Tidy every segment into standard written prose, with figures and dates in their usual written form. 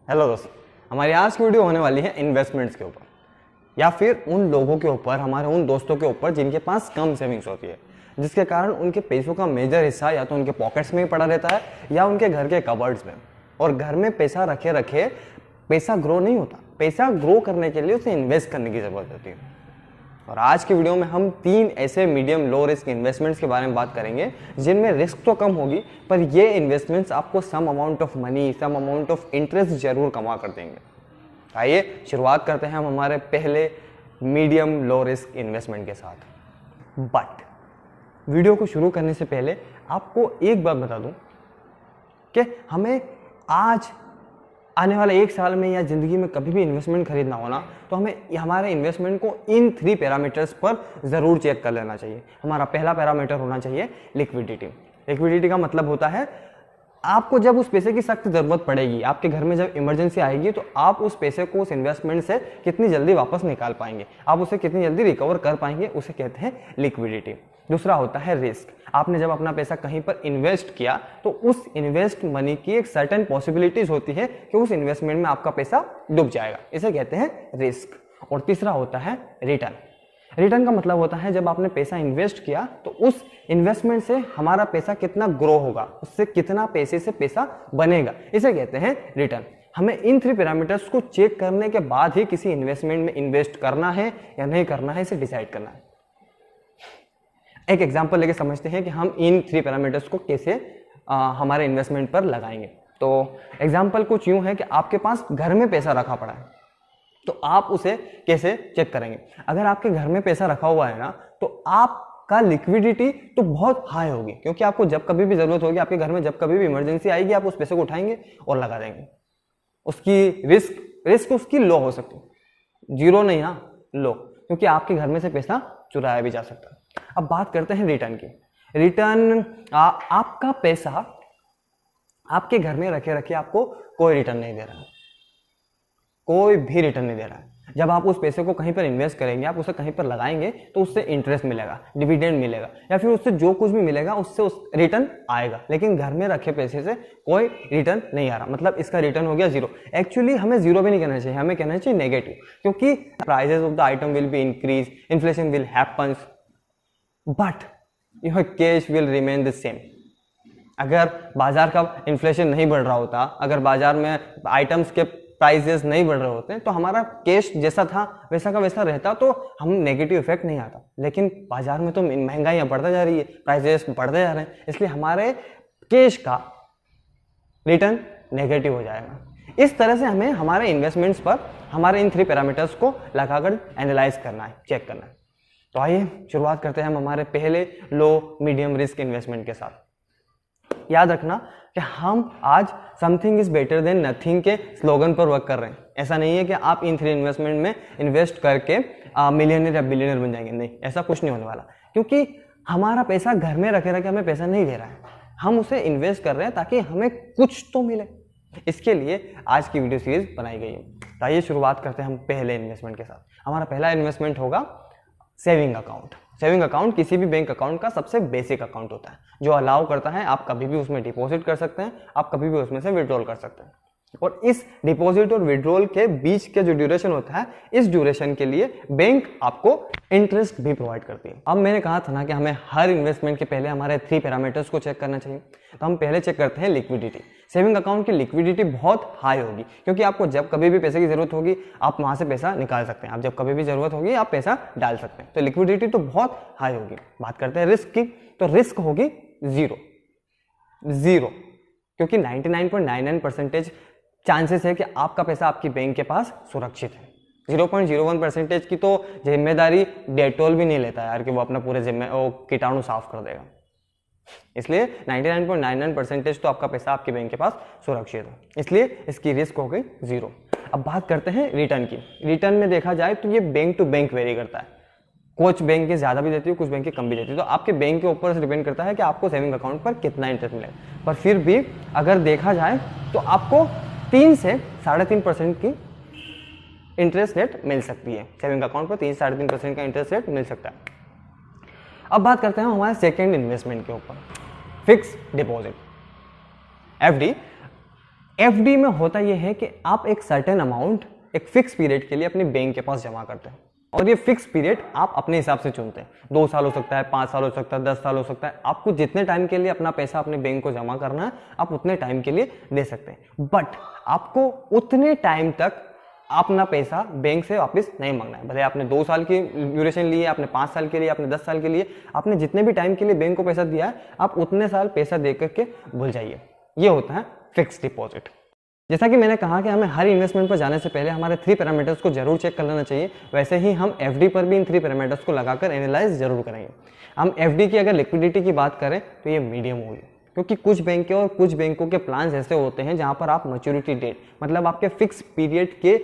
Hello दोस्तों, हमारी आज की वीडियो होने वाली है इन्वेस्टमेंट्स के ऊपर या फिर उन लोगों के ऊपर, हमारे उन दोस्तों के ऊपर जिनके पास कम सेविंग्स होती है, जिसके कारण उनके पैसों का मेजर हिस्सा या तो उनके पॉकेट्स में ही पड़ा रहता है या उनके घर के कबर्ड्स में। और घर में पैसा रखे रखे पैसा ग्रो नहीं होता। पैसा ग्रो करने के लिए उसे इन्वेस्ट करने की जरूरत होती है। और आज की वीडियो में हम 3 ऐसे मीडियम लो रिस्क इन्वेस्टमेंट्स के बारे में बात करेंगे जिनमें रिस्क तो कम होगी, पर ये इन्वेस्टमेंट्स आपको some amount of money, some amount of interest जरूर कमा कर देंगे। आइए शुरुआत करते हैं हम हमारे पहले मीडियम लो रिस्क इन्वेस्टमेंट के साथ। बट वीडियो को शुरू करने से पहले आपको एक बात बता दूं कि हमें आज आने वाले 1 साल में या जिंदगी में कभी भी इन्वेस्टमेंट खरीदना होना तो हमें हमारे इन्वेस्टमेंट को इन 3 पैरामीटर्स पर ज़रूर चेक कर लेना चाहिए। हमारा पहला पैरामीटर होना चाहिए लिक्विडिटी। लिक्विडिटी का मतलब होता है आपको जब उस पैसे की सख्त ज़रूरत पड़ेगी, आपके घर में जब इमरजेंसी आएगी, तो आप उस पैसे को उस इन्वेस्टमेंट से कितनी जल्दी वापस निकाल पाएंगे, आप उसे कितनी जल्दी रिकवर कर पाएंगे, उसे कहते हैं लिक्विडिटी। दूसरा होता है रिस्क। आपने जब अपना पैसा कहीं पर इन्वेस्ट किया तो उस इन्वेस्ट मनी की एक सर्टेन पॉसिबिलिटीज होती है कि उस इन्वेस्टमेंट में आपका पैसा डूब जाएगा, इसे कहते हैं रिस्क। और तीसरा होता है रिटर्न। रिटर्न का मतलब होता है जब आपने पैसा इन्वेस्ट किया तो उस इन्वेस्टमेंट से हमारा पैसा कितना ग्रो होगा, उससे कितना पैसे से पैसा बनेगा, इसे कहते हैं रिटर्न। हमें इन 3 पैरामीटर्स को चेक करने के बाद ही किसी इन्वेस्टमेंट में इन्वेस्ट करना है या नहीं करना है, इसे डिसाइड करना है। एक एग्जांपल लेके समझते हैं कि हम इन 3 पैरामीटर्स को कैसे हमारे इन्वेस्टमेंट पर लगाएंगे। तो एग्जांपल कुछ यूं है कि आपके पास घर में पैसा रखा पड़ा है, तो आप उसे कैसे चेक करेंगे। अगर आपके घर में पैसा रखा हुआ है ना, तो आपका लिक्विडिटी तो बहुत हाई होगी, क्योंकि आपको जब कभी भी जरूरत होगी, आपके घर में जब कभी भी इमरजेंसी आएगी, आप उस पैसे को उठाएंगे और लगा देंगे। उसकी रिस्क उसकी लो हो सकती है, जीरो नहीं, हाँ लो, क्योंकि आपके घर में से पैसा चुराया भी जा सकता है। अब बात करते हैं रिटर्न की। रिटर्न आपका पैसा आपके घर में रखे रखे आपको कोई रिटर्न नहीं दे रहा है, कोई भी रिटर्न नहीं दे रहा है। जब आप उस पैसे को कहीं पर इन्वेस्ट करेंगे, आप उसे कहीं पर लगाएंगे, तो उससे इंटरेस्ट मिलेगा, डिविडेंड मिलेगा, या फिर उससे जो कुछ भी मिलेगा उससे उस रिटर्न आएगा। लेकिन घर में रखे पैसे से कोई रिटर्न नहीं आ रहा, मतलब इसका रिटर्न हो गया जीरो। एक्चुअली हमें जीरो भी नहीं कहना चाहिए, हमें कहना चाहिए नेगेटिव, क्योंकि prices of the item will be increase, inflation will happens, but your cash will remain the same. अगर बाजार का इन्फ्लेशन नहीं बढ़ रहा होता, अगर बाजार में आइटम्स के प्राइसेस नहीं बढ़ रहे होते, तो हमारा कैश जैसा था वैसा का वैसा रहता, तो हम नेगेटिव इफेक्ट नहीं आता। लेकिन बाजार में तो महंगाइयाँ बढ़ता जा रही है, प्राइसेस बढ़ते जा रहे हैं, इसलिए हमारे कैश का रिटर्न नेगेटिव हो जाएगा। इस तरह से हमें हमारे इन्वेस्टमेंट्स पर हमारे इन 3 पैरामीटर्स को लगाकर एनालाइज करना है, चेक करना है। तो आइए शुरुआत करते हैं हम हमारे पहले लो मीडियम रिस्क इन्वेस्टमेंट के साथ। याद रखना कि हम आज something is better than nothing के स्लोगन पर वर्क कर रहे हैं। ऐसा नहीं है कि आप इन 3 इन्वेस्टमेंट में इन्वेस्ट करके मिलियनर या बिलियनर बन जाएंगे, नहीं, ऐसा कुछ नहीं होने वाला। क्योंकि हमारा पैसा घर में रखे रखे हमें पैसा नहीं दे रहा है, हम उसे इन्वेस्ट कर रहे हैं ताकि हमें कुछ तो मिले। इसके लिए आज की वीडियो सीरीज बनाई गई है। तो आइए शुरुआत करते हैं हम पहले इन्वेस्टमेंट के साथ। हमारा पहला इन्वेस्टमेंट होगा सेविंग अकाउंट। सेविंग अकाउंट किसी भी बैंक अकाउंट का सबसे बेसिक अकाउंट होता है, जो अलाउ करता है आप कभी भी उसमें डिपॉजिट कर सकते हैं, आप कभी भी उसमें से विड्रॉल कर सकते हैं। और इस डिपॉजिट और विड्रॉल के बीच के जो ड्यूरेशन होता है, इस ड्यूरेशन के लिए बैंक आपको इंटरेस्ट भी प्रोवाइड करती है। अब मैंने कहा था ना कि हमें हर इन्वेस्टमेंट के पहले हमारे 3 पैरामीटर्स को चेक करना चाहिए, तो हम पहले चेक करते हैं लिक्विडिटी। सेविंग अकाउंट की लिक्विडिटी बहुत हाई होगी, क्योंकि आपको जब कभी भी पैसे की जरूरत होगी आप वहां से पैसा निकाल सकते हैं, आप जब कभी भी जरूरत होगी आप पैसा डाल सकते हैं, तो लिक्विडिटी तो बहुत हाई होगी। बात करते हैं रिस्क की, तो रिस्क होगी जीरो, क्योंकि 99.99% चांसेस है कि आपका पैसा आपकी बैंक के पास सुरक्षित है। 0.01% की तो जिम्मेदारी डेटोल भी नहीं लेता है यार कि वो अपना पूरे कीटाणु साफ कर देगा। इसलिए 99.99% तो आपका पैसा आपके बैंक के पास सुरक्षित है, इसलिए इसकी रिस्क हो गई जीरो। अब बात करते हैं रिटर्न की। रिटर्न में देखा जाए तो ये बैंक टू बैंक वेरी करता है, कुछ बैंक के ज्यादा भी देती है, कुछ बैंक के कम भी देती है, तो आपके बैंक के ऊपर से डिपेंड करता है कि आपको सेविंग अकाउंट पर कितना इंटरेस्ट मिलेगा। पर फिर भी अगर देखा जाए तो आपको 3 से 3.5% की इंटरेस्ट रेट मिल सकती है। सेविंग अकाउंट पर 3 से 3.5% का इंटरेस्ट रेट मिल सकता है। अब बात करते हैं हमारे सेकेंड इन्वेस्टमेंट के ऊपर, फिक्स डिपॉजिट, एफडी। एफडी में होता यह है कि आप एक सर्टेन अमाउंट एक फिक्स पीरियड के लिए अपने बैंक के पास जमा करते हैं और ये फिक्स पीरियड आप अपने हिसाब से चुनते हैं। 2 साल हो सकता है, 5 साल हो सकता है, 10 साल हो सकता है। आपको जितने टाइम के लिए अपना पैसा अपने बैंक को जमा करना है आप उतने टाइम के लिए दे सकते हैं, बट आपको उतने टाइम तक अपना पैसा बैंक से वापस नहीं मांगना है। भले आपने 2 साल की ड्यूरेशन ली है, आपने 5 साल के लिए, आपने 10 साल के लिए, आपने जितने भी टाइम के लिए बैंक को पैसा दिया है आप उतने साल पैसा दे करके भूल जाइए। ये होता है फिक्स डिपॉजिट। जैसा कि मैंने कहा कि हमें हर इन्वेस्टमेंट पर जाने से पहले हमारे 3 पैरामीटर्स को जरूर चेक कर लेना चाहिए, वैसे ही हम एफडी पर भी इन 3 पैरामीटर्स को लगाकर एनालाइज जरूर करेंगे। हम एफडी की अगर लिक्विडिटी की बात करें तो ये मीडियम होगी, क्योंकि कुछ बैंकें और कुछ बैंकों के प्लान्स ऐसे होते हैं जहां पर आप मैच्योरिटी डेट मतलब आपके फिक्स पीरियड के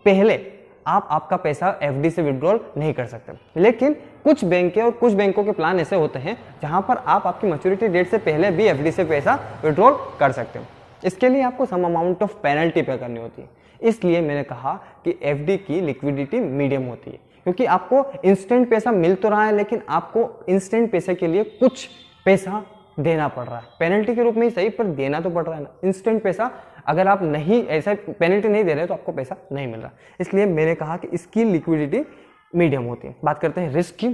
पहले आप आपका पैसा एफडी से विड्रॉल नहीं कर सकते, लेकिन कुछ बैंकें और कुछ बैंकों के प्लान ऐसे होते हैं जहां पर आप आपकी मैच्योरिटी डेट से पहले भी एफडी से पैसा विड्रॉल कर सकते हो। इसके लिए आपको सम अमाउंट ऑफ पेनल्टी पे करनी होती है, इसलिए मैंने कहा कि एफडी की लिक्विडिटी मीडियम होती है, क्योंकि आपको इंस्टेंट पैसा मिल तो रहा है लेकिन आपको इंस्टेंट पैसे के लिए कुछ पैसा देना पड़ रहा है, पेनल्टी के रूप में ही सही पर देना तो पड़ रहा है ना। इंस्टेंट पैसा अगर आप नहीं ऐसा पेनल्टी नहीं दे रहे तो आपको पैसा नहीं मिल रहा, इसलिए मैंने कहा कि इसकी लिक्विडिटी मीडियम होती है। बात करते हैं रिस्क की,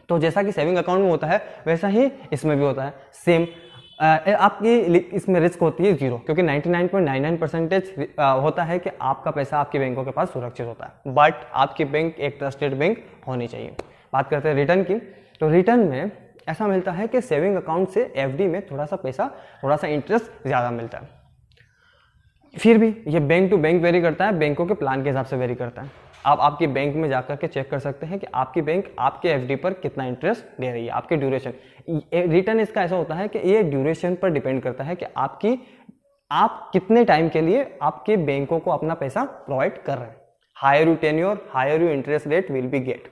तो जैसा कि सेविंग अकाउंट में होता है वैसा ही इसमें भी होता है सेम। आपकी इसमें रिस्क होती है 0, क्योंकि 99.99% होता है कि आपका पैसा आपके बैंकों के पास सुरक्षित होता है, बट आपकी बैंक एक ट्रस्टेड बैंक होनी चाहिए। बात करते हैं रिटर्न की, तो रिटर्न में ऐसा मिलता है कि सेविंग अकाउंट से एफडी में थोड़ा सा इंटरेस्ट ज़्यादा मिलता है। फिर भी ये बैंक टू बैंक वेरी करता है, बैंकों के प्लान के हिसाब से वेरी करता है। आप आपकी बैंक में जाकर के चेक कर सकते हैं कि आपकी बैंक आपके एफडी पर कितना इंटरेस्ट दे रही है, आपके ड्यूरेशन। रिटर्न इसका ऐसा होता है कि ये ड्यूरेशन पर डिपेंड करता है कि आप कितने टाइम के लिए आपके बैंकों को अपना पैसा प्रोवाइड कर रहे हैं। Higher you tenure higher you interest rate will be get,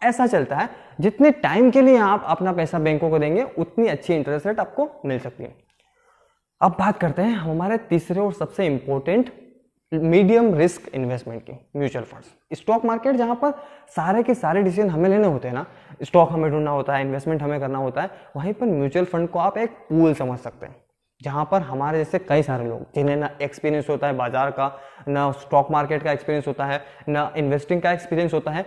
ऐसा चलता है। जितने टाइम के लिए आप अपना पैसा बैंकों को देंगे उतनी अच्छी इंटरेस्ट रेट आपको मिल सकती है। अब बात करते हैं हमारे तीसरे और सबसे इंपॉर्टेंट मीडियम रिस्क इन्वेस्टमेंट की, म्यूचुअल फंड्स। स्टॉक मार्केट जहां पर सारे के सारे डिसीजन हमें लेने होते हैं ना, स्टॉक हमें ढूंढना होता है, इन्वेस्टमेंट हमें करना होता है, वहीं पर म्यूचुअल फंड को आप एक पूल समझ सकते हैं, जहां पर हमारे जैसे कई सारे लोग जिन्हें ना एक्सपीरियंस होता है बाजार का, ना स्टॉक मार्केट का एक्सपीरियंस होता है, ना इन्वेस्टिंग का एक्सपीरियंस होता है,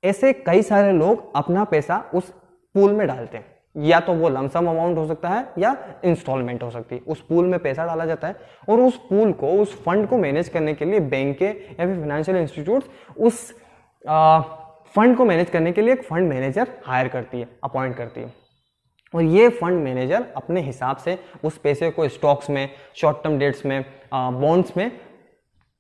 ऐसे कई सारे लोग अपना पैसा उस पूल में डालते हैं। या तो वो लमसम अमाउंट हो सकता है या इंस्टॉलमेंट हो सकती है। उस पूल में पैसा डाला जाता है और उस पूल को, उस फंड को मैनेज करने के लिए बैंकें या फिर फाइनेंशियल इंस्टीट्यूट्स उस फंड को मैनेज करने के लिए एक फंड मैनेजर हायर करती है, अपॉइंट करती है, और ये फंड मैनेजर अपने हिसाब से उस पैसे को स्टॉक्स में, शॉर्ट टर्म डेट्स में, बॉन्ड्स में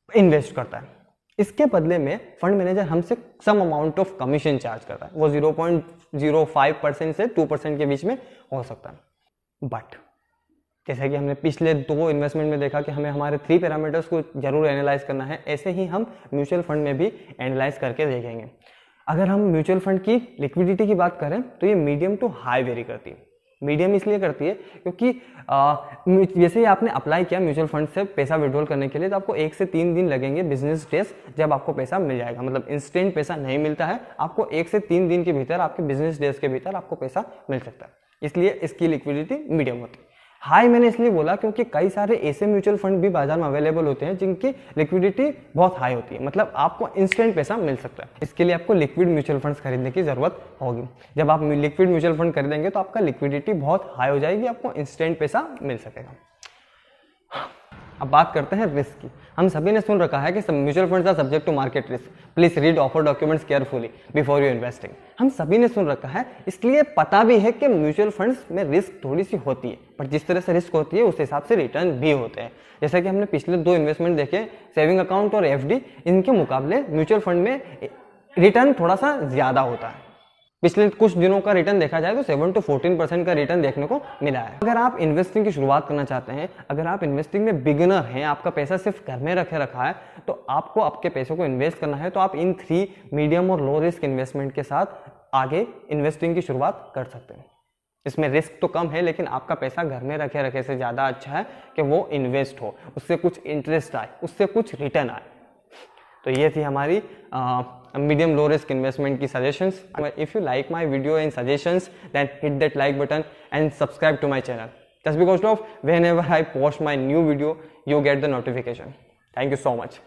इन्वेस्ट करता है। इसके बदले में फंड मैनेजर हमसे some amount of commission charge करता है, वो 0.05% से 2% के बीच में हो सकता है। बट जैसे कि हमने पिछले 2 इन्वेस्टमेंट में देखा कि हमें हमारे 3 पैरामीटर्स को जरूर एनालाइज करना है, ऐसे ही हम म्यूचुअल फंड में भी एनालाइज करके देखेंगे। अगर हम म्यूचुअल फंड की लिक्विडिटी की बात करें तो ये मीडियम टू हाई वेरी करती है। मीडियम इसलिए करती है क्योंकि जैसे ही आपने अप्लाई किया म्यूचुअल फंड से पैसा विड्रॉल करने के लिए, तो आपको 1 से 3 दिन लगेंगे बिजनेस डेज जब आपको पैसा मिल जाएगा। मतलब इंस्टेंट पैसा नहीं मिलता है, आपको 1 से 3 दिन के भीतर, आपके बिजनेस डेज के भीतर आपको पैसा मिल सकता है, इसलिए इसकी लिक्विडिटी मीडियम होती है। हाई मैंने इसलिए बोला क्योंकि कई सारे ऐसे म्यूचुअल फंड भी बाजार में अवेलेबल होते हैं जिनकी लिक्विडिटी बहुत हाई होती है, मतलब आपको इंस्टेंट पैसा मिल सकता है। इसके लिए आपको लिक्विड म्यूचुअल फंड्स खरीदने की जरूरत होगी। जब आप लिक्विड म्यूचुअल फंड खरीदेंगे तो आपका लिक्विडिटी बहुत हाई हो जाएगी, आपको इंस्टेंट पैसा मिल सकेगा। अब बात करते हैं रिस्क की। हम सभी ने सुन रखा है कि mutual funds are subject to market risk, please read offer documents carefully before you investing. हम सभी ने सुन रखा है, इसलिए पता भी है कि म्यूचुअल फंड्स में रिस्क थोड़ी सी होती है, पर जिस तरह से रिस्क होती है उस हिसाब से रिटर्न भी होते हैं। जैसा कि हमने पिछले 2 इन्वेस्टमेंट देखे, सेविंग अकाउंट और एफडी, इनके मुकाबले म्यूचुअल फंड में रिटर्न थोड़ा सा ज्यादा होता है। पिछले कुछ दिनों का रिटर्न देखा जाए तो 7 to 14% का रिटर्न देखने को मिला है। अगर आप इन्वेस्टिंग की शुरुआत करना चाहते हैं, अगर आप इन्वेस्टिंग में बिगिनर हैं, आपका पैसा सिर्फ घर में रखा है, तो आपको आपके पैसों को इन्वेस्ट करना है, तो आप इन 3 मीडियम और लो रिस्क इन्वेस्टमेंट के साथ आगे इन्वेस्टिंग की शुरुआत कर सकते हैं। इसमें रिस्क तो कम है, लेकिन आपका पैसा घर में रखे से ज्यादा अच्छा है कि वो इन्वेस्ट हो, उससे कुछ इंटरेस्ट आए, उससे कुछ रिटर्न आए। तो ये थी हमारी मीडियम लो रिस्क इन्वेस्टमेंट की suggestions. If you like my video and suggestions, then hit that like button and subscribe to my channel. just because of whenever I post my new video, you get the notification. Thank you so much.